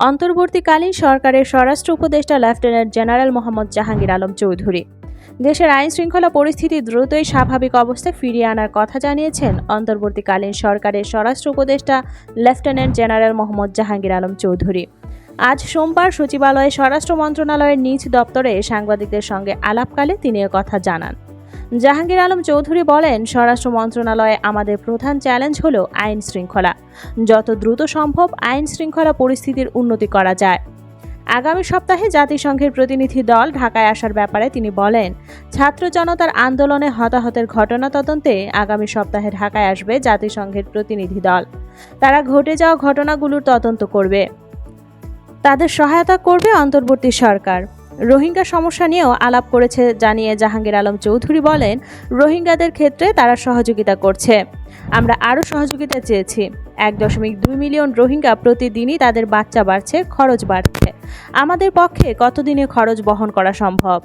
অন্তর্বর্তীকালীন সরকারের স্বরাষ্ট্র উপদেষ্টা লেফটেন্যান্ট জেনারেল মোহাম্মদ জাহাঙ্গীর আলম চৌধুরী দেশের আইন শৃঙ্খলা পরিস্থিতি দ্রুতই স্বাভাবিক অবস্থায় ফিরিয়ে আনার কথা জানিয়েছেন অন্তর্বর্তীকালীন সরকারের স্বরাষ্ট্র উপদেষ্টা লেফটেন্যান্ট জেনারেল মোহাম্মদ জাহাঙ্গীর আলম চৌধুরী। আজ সোমবার সচিবালয়ে স্বরাষ্ট্র মন্ত্রণালয়ের নিজ দপ্তরে সাংবাদিকদের সঙ্গে আলাপকালে তিনি কথা জানান। জাহাঙ্গীর আলম চৌধুরী বলেন, স্বরাষ্ট্র মন্ত্রণালয়ে আমাদের প্রধান চ্যালেঞ্জ হলো আইন শৃঙ্খলা। যত দ্রুত সম্ভব আইন শৃঙ্খলা পরিস্থিতির উন্নতি করা যায়। আগামী সপ্তাহে জাতিসংঘের প্রতিনিধি দল ঢাকায় আসার ব্যাপারে তিনি বলেন, ছাত্র জনতার আন্দোলনে হতাহতের ঘটনা তদন্তে আগামী সপ্তাহে ঢাকায় আসবে জাতিসংঘের প্রতিনিধি দল। তারা ঘটে যাওয়া ঘটনাগুলোর তদন্ত করবে, তাদের সহায়তা করবে অন্তর্বর্তী সরকার। রোহিঙ্গা সমস্যা নিয়েও আলাপ করেছে জানিয়ে জাহাঙ্গীর আলম চৌধুরী বলেন, রোহিঙ্গাদের ক্ষেত্রে তারা সহযোগিতা করছে। আমরা আরও সহযোগিতা চেয়েছি। 1.2 মিলিয়ন রোহিঙ্গা প্রতিদিনই তাদের বাচ্চা বাড়ছে, খরচ বাড়ছে। আমাদের পক্ষে কতদিনে খরচ বহন করা সম্ভব?